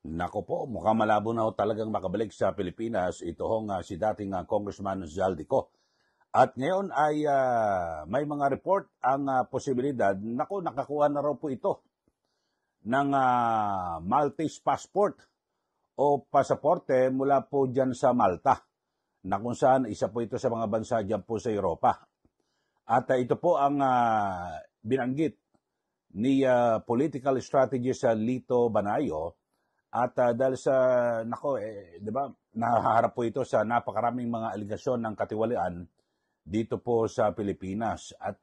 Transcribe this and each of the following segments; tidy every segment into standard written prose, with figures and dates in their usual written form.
Nako po, mukhang malabo na ho talagang makabalik sa Pilipinas. Ito hong si dating Congressman Zaldico. At ngayon ay may mga report ang posibilidad, nako nakakuha na raw po ito ng Maltese passport o pasaporte mula po dyan sa Malta, na kung saan isa po ito sa mga bansa dyan po sa Europa. At ito po ang binanggit ni political strategist Lito Banayo. At dahil sa, di ba, nahaharap po ito sa napakaraming mga aligasyon ng katiwalian dito po sa Pilipinas. At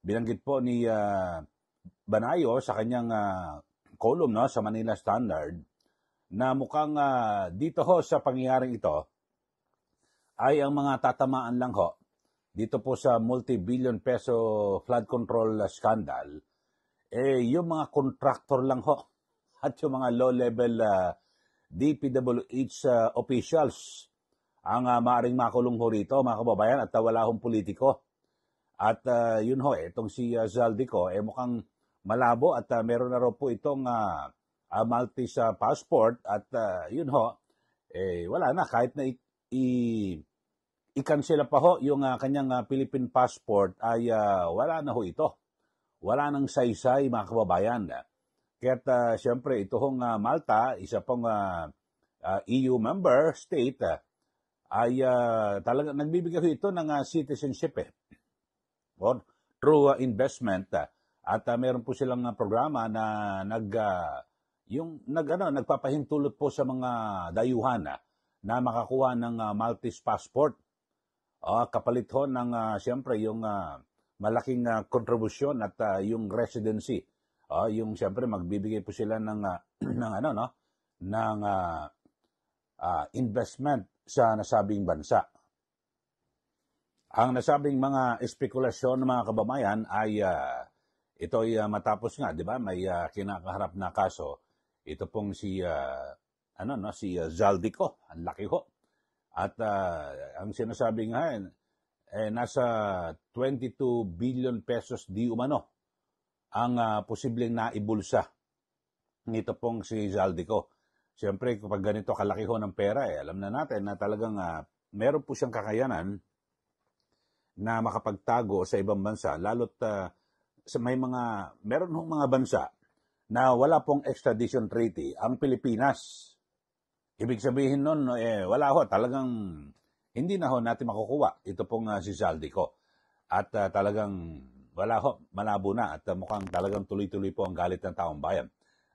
binanggit po ni Banayo sa kanyang column sa Manila Standard na mukhang dito ho sa pangyayaring ito ay ang mga tatamaan lang ho dito po sa multi-billion peso flood control scandal, yung mga contractor lang ho at yung mga low-level DPWH officials ang maaaring makulong ho rito, mga kababayan, at wala hong politiko. At yun ho, itong si Zaldico, mukhang malabo at meron na raw po itong Maltese passport at yun ho, wala na, kahit na i-cancela pa ho yung kanyang Philippine passport ay wala na ho ito. Wala nang saysay, mga kababayan. Kaya siyempre ito hong Malta, isa pong EU member state, ay talaga nagbibigay ito ng citizenship or through investment. At meron po silang programa na nagpapahintulot po sa mga dayuhan na makakuha ng Maltese passport. Kapalit ho ng siyempre yung malaking kontribusyon at yung residency. Yung siyempre magbibigay po sila ng investment sa nasabing bansa. Ang nasabing mga espekulasyon ng mga kababayan ay ito ay matapos nga, di ba? May kinakaharap na kaso. Ito pong si Zaldico, ang laki ho. At ang sinasabi nga nasa 22 billion pesos di umano ang posibleng naibulsa nito pong si Zaldico. Siyempre, kapag ganito kalaki ho ng pera, alam na natin na talagang meron po siyang kakayanan na makapagtago sa ibang bansa, lalo't meron hong mga bansa na wala pong extradition treaty, ang Pilipinas. Ibig sabihin nun, wala ho, talagang hindi na ho natin makukuha ito pong si Zaldico. At talagang wala ho, malabo na at mukhang talagang tuloy-tuloy po ang galit ng taong bayan.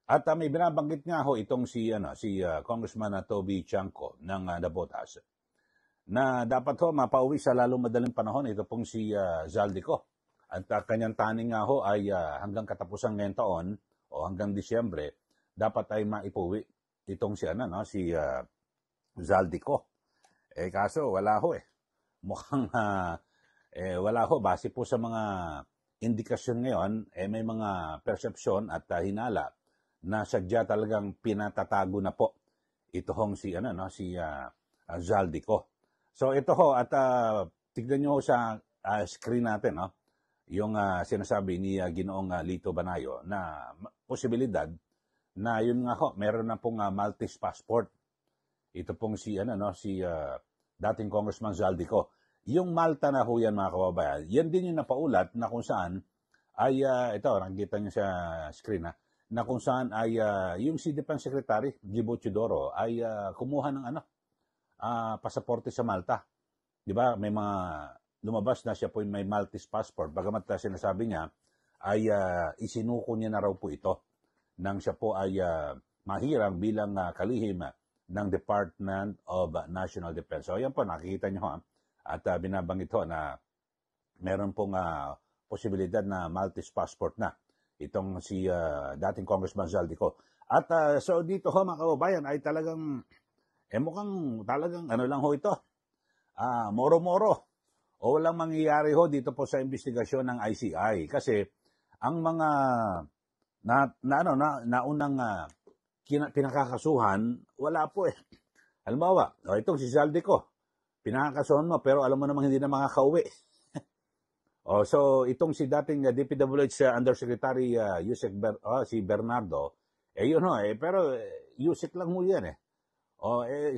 At may binabanggit nga ho itong si Congressman Toby Chanco ng Navotas na dapat ho mapauwi sa lalong madaling panahon ito pong si Zaldico. At kanyang taning nga ho ay hanggang katapusan ngayong taon o hanggang Disyembre dapat ay maipuwi itong si Zaldico. Kaso wala ho mukhang wala ho, base po sa mga indikasyon ngayon, may mga persepsyon at hinala na sadya talagang pinatatago na po ito hong si Zaldico. So ito ho, at tignan nyo ho sa screen natin, yung sinasabi ni Ginoong Lito Banayo na posibilidad na yun nga ho, meron na pong Maltese passport. Ito pong si dating Congressman Zaldico. Yung Malta na ho yan, mga kababayan, yan din yung napaulat na kung saan ay, ito, nakikita nyo sa screen na kung saan ay yung si Defense Secretary, Gibo Chidoro, ay kumuha ng pasaporte sa Malta. Di ba? May mga lumabas na siya po may Maltese passport. Bagamat sinasabi niya, ay isinuko niya na raw po ito nang siya po ay mahirang bilang kalihim ng Department of National Defense. So, ayan po, nakikita nyo at binabanggit ho na meron pong posibilidad na Maltese passport na itong si dating Congressman Zaldico. At so dito ho, mga kababayan, ay talagang mukhang talagang lang ho ito, moro-moro o walang mangyayari ho dito po sa investigasyon ng ICI kasi ang mga naunang pinakakasuhan wala po Halimbawa, itong si Zaldico, pinakakasuhan mo pero alam mo namang hindi na makakauwi. So itong si dating DPWH Undersecretary si Bernardo, Yun ho, pero Yusek lang ho yan eh.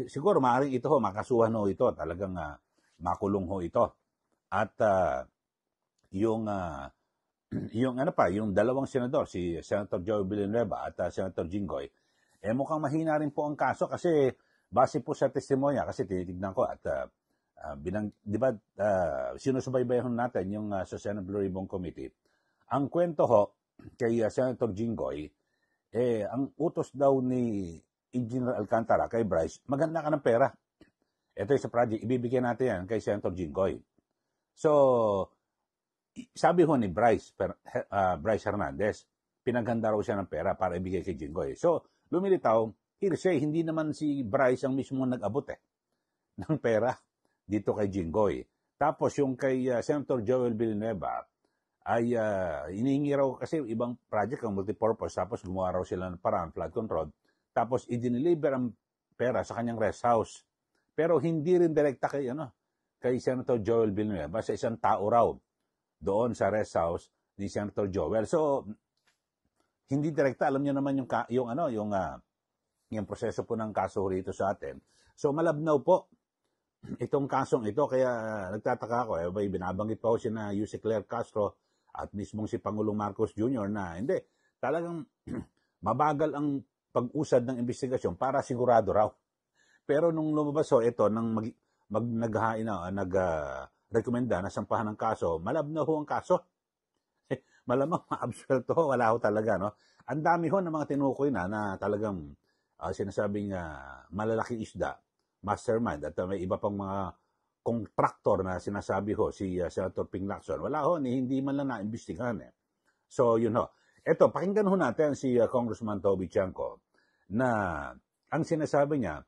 Siguro maaaring ito ho, makasuhan ho ito, talagang makulong ho ito. At yung yung dalawang senador, si Senator Joey Villanueva at Senator Jinggoy, mukhang mahina rin po ang kaso kasi base po sa testimonya, kasi tinitignan ko at di ba, sinusubaybayan natin yung sa Senate Blue Ribbon Committee. Ang kwento ho kay Senator Jinggoy, ang utos daw ni Engineer Alcantara kay Bryce, maganda ka ng pera. Ito yung sa project, ibibigyan natin yan kay Senator Jinggoy. So, sabi ho ni Bryce Hernandez, pinaghanda raw siya ng pera para ibigay kay Jinggoy. So, lumilitaw, hearsay, hindi naman si Bryce ang mismo nag-abot ng pera dito kay Jinggoy. Tapos yung kay Senator Joel Villanueva, ay inihingi raw kasi ibang project ang multipurpose, tapos gumawa raw sila ng parang flood control, tapos i-deliver ang pera sa kanyang rest house. Pero hindi rin direkta kay Senator Joel Villanueva, sa isang tao raw doon sa rest house ni Senator Joel. So hindi direkta, alam niyo naman yung proseso po ng kaso rito sa atin. So malabnaw po itong kasong ito, kaya nagtataka ako, binabanggit pa ho si na Yusek Claire Castro at mismong si Pangulong Marcos Jr. na hindi, talagang mabagal ang pag-usad ng investigasyon para sigurado raw. Pero nung lumabas ho ito, nang nag-rekomenda na sampahan ng kaso, malabnaw ho ang kaso. Malamang ma-absuelto ho, wala ho talaga, no? Ang dami ho ng mga tinukoy na talagang sinasabing malalaki isda, mastermind, at may iba pang mga kontraktor na sinasabi ho, si Senator Ping Lacson. Wala ho, hindi man lang na-imbestigahan So, yun ho. Eto, pakinggan ho natin si Congressman Toby Chanco na ang sinasabi niya,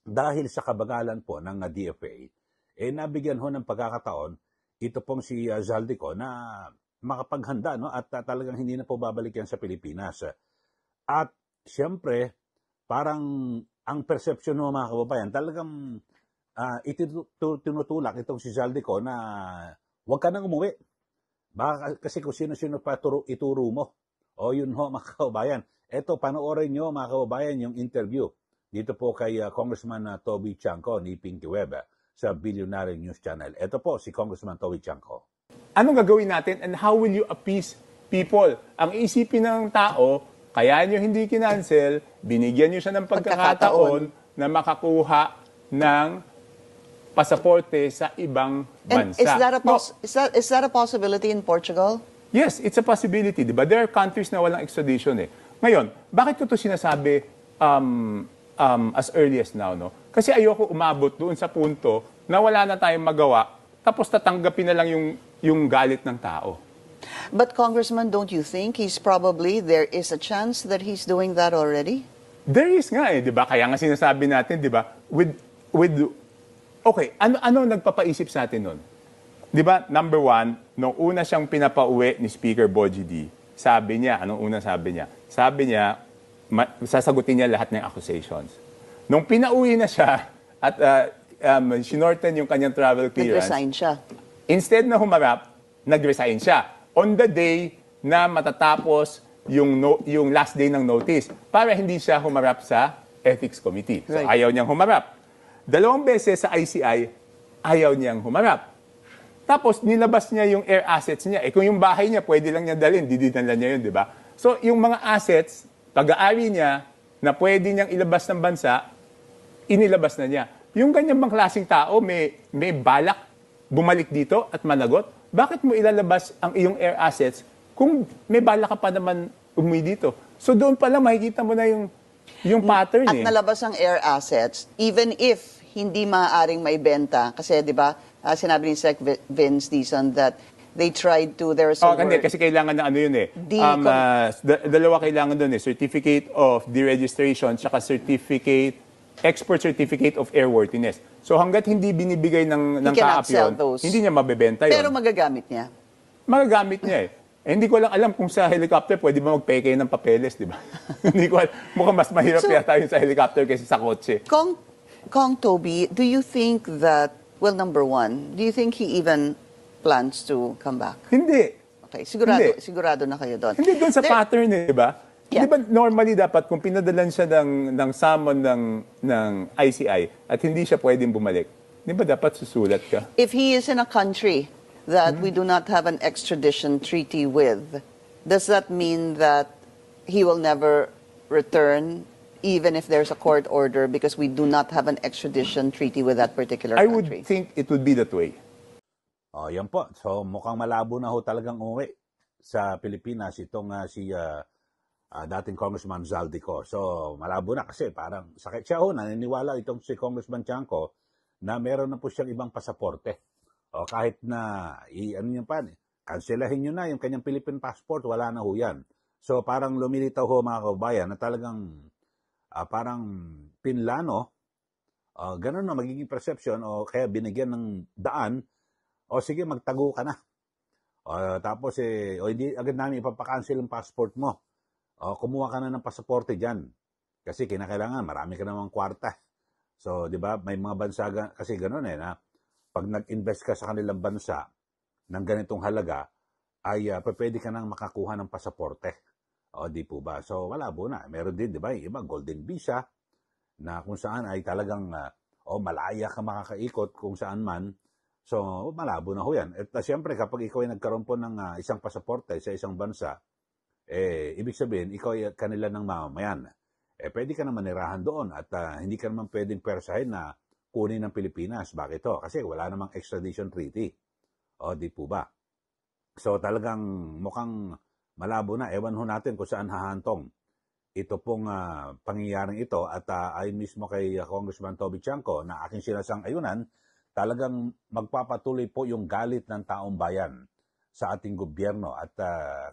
dahil sa kabagalan po ng DFA, nabigyan ho ng pagkakataon ito pong si Zaldico na makapaghanda, no? At talagang hindi na po babalik yan sa Pilipinas. At siyempre, parang ang perception mo mga kababayan, talagang tinutulak itong si Zaldico na huwag ka nang umuwi. Baka kasi kung sino-sino pa ituro mo. O yun ho mga kababayan. Eto, panoorin nyo mga kababayan yung interview dito po kay Congressman Toby Chanco ni Pinky Web sa Billionaire News Channel. Eto po si Congressman Toby Chanco. Anong gagawin natin and how will you appease people? Ang isipin ng tao, kaya nyo hindi kinancel, binigyan nyo siya ng pagkakataon na makakuha ng pasaporte sa ibang bansa. And is that a possibility in Portugal? Yes, it's a possibility, di ba? There are countries na walang extradition Ngayon, bakit ko ito sinasabi as early as now, no? Kasi ayoko umabot doon sa punto na wala na tayong magawa, tapos tatanggapin na lang yung galit ng tao. But Congressman, don't you think there is a chance that he's doing that already? There is nga di ba? Kaya nga sinasabi natin, di ba? Okay, ano nagpapaisip sa atin nun? Di ba, number one, nung una siyang pinapauwi ni Speaker Bogie D, sabi niya, anong una sabi niya? Sabi niya, sasagutin niya lahat ng accusations. Nung pinauwi na siya at sinorten yung kanyang travel clearance, nag-resign siya. Instead na humarap, nag-resign siya. On the day na matatapos yung last day ng notice para hindi siya humarap sa Ethics Committee. So, ayaw niyang humarap. 2 beses sa ICI, ayaw niyang humarap. Tapos, nilabas niya yung air assets niya. Kung yung bahay niya, pwede lang niya dalhin, didinala niya yun, di ba? So, yung mga assets, pag-aari niya, na pwede niyang ilabas ng bansa, inilabas na niya. Yung ganyan bang klaseng tao, may balak bumalik dito at managot? Bakit mo ilalabas ang iyong air assets kung may balak ka pa naman umuwi dito? So, doon pa lang makikita mo na yung pattern At nalabas ang air assets, even if hindi maaaring maibenta. Kasi, di ba, sinabi ni Sec. Vince Dizon that they tried to, there was hindi, kasi kailangan na ano yun dalawa kailangan doon Certificate of Deregistration, tsaka Export Certificate of Airworthiness. So, hanggat hindi binibigay ng kaap yun, hindi niya mabebenta yun. Pero magagamit niya? Magagamit niya hindi ko lang alam kung sa helicopter pwede ba magpeke ng papeles, di ba? Hindi ko alam. Mukhang mas mahirap yata yun sa helicopter kaysa sa kotse. Kong Toby, do you think that, well, number one, do you think he even plans to come back? Hindi. Okay, sigurado na kayo doon. Hindi doon sa pattern, di ba? Yeah. Di ba normally dapat kung pinadalan siya ng summon ng ICI at hindi siya pwedeng bumalik, di ba dapat susulat ka? If he is in a country that we do not have an extradition treaty with, does that mean that he will never return even if there's a court order because we do not have an extradition treaty with that particular I would country? think it would be that way. Yan po. So mukhang malabo na ho talagang umuwi sa Pilipinas itong si dating Congressman Zaldico. So malabo na kasi parang sakit siya ho. Naniniwala itong si Congressman Chanco na meron na po siyang ibang pasaporte. O kahit na ano niya pa, kanselahin niyo na yung kanyang Philippine passport, wala na ho yan. So parang lumilitaw ho mga kababayan na talagang parang pinlano, ganun na magiging perception o kaya binigyan ng daan, o sige magtago ka na. Tapos hindi agad namin ipapakancel yung passport mo. Kumuha ka na ng pasaporte dyan. Kasi kinakailangan, marami ka namang kwarta. So, di ba, may mga bansa kasi gano'n na pag nag-invest ka sa kanilang bansa ng ganitong halaga, ay pwede ka nang makakuha ng pasaporte. Di po ba? So, wala po na. Meron din, di ba, iba, golden visa, na kung saan ay talagang, malaya ka makakaikot kung saan man. So, malabo na ho yan. At siyempre, kapag ikaw ay nagkaroon po ng isang pasaporte sa isang bansa, ibig sabihin, ikaw ay kanila ng mamamayan. Pwede ka naman nirahan doon at hindi ka naman pwedeng persahin na kunin ng Pilipinas. Bakit to? Kasi wala namang extradition treaty. Di po ba? So, talagang mukhang malabo na. Ewan ho natin kung saan hahantong ito pong pangyayaring ito. At ayon mismo kay Congressman Toby Chanco na aking sinasang-ayunan, talagang magpapatuloy po yung galit ng taong bayan sa ating gobyerno. At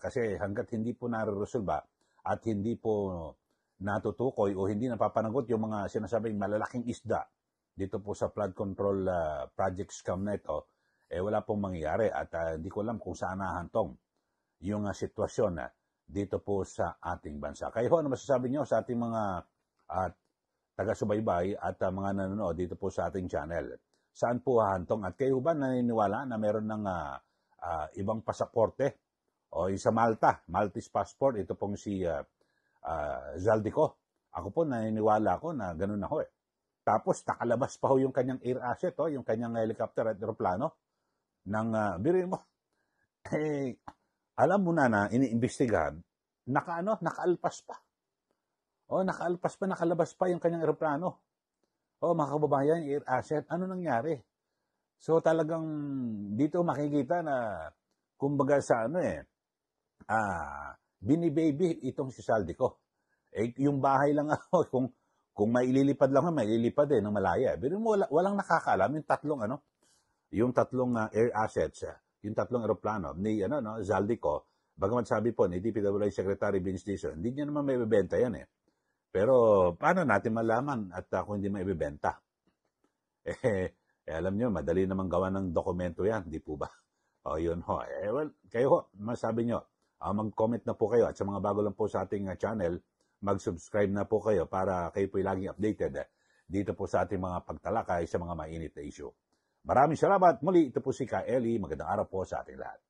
kasi hanggat hindi po nare-resolba at hindi po natutukoy o hindi napapanagot yung mga sinasabing malalaking isda dito po sa flood control project scam na ito, wala pong mangyayari. At hindi ko alam kung saan nahantong yung sitwasyon dito po sa ating bansa. Kayo, ano masasabi nyo sa ating mga taga-subaybay at mga nanonood dito po sa ating channel? Saan po hahantong? At kayo ba naniniwala na meron ng ibang pasaporte? O sa Malta, Maltese passport, ito pong si Zaldico. Ako po naniniwala ko na ganun ako Tapos nakalabas pa ho yung kanyang air asset, yung kanyang helicopter at aeroplano. Biruin mo. Alam mo na iniimbestigahan, nakaalpas pa. Nakaalpas pa, nakalabas pa yung kanyang aeroplano. Mga kababayan, air asset, ano nangyari? So talagang dito makikita na kumbaga sa binibaby itong si Zaldico. Yung bahay lang kung may ililipad lang, may ililipad ng malaya. Pero walang nakakaalam yung tatlong air assets, yung tatlong eroplano ni Zaldico. Bagamat sabi po ni DPWH Secretary Vince Dizon, hindi niya naman may ibebenta yan Pero paano natin malaman at kung hindi maibebenta? Alam niyo, madali naman gawa ng dokumento yan, di po ba? Yun ho. Well, kayo ho, masabi niyo, mag-comment na po kayo at sa mga bago lang po sa ating channel, mag-subscribe na po kayo para kayo po laging updated dito po sa ating mga pagtalakay sa mga mainit na issue. Maraming salamat. Muli, ito po si Ka Eli. Magandang araw po sa ating lahat.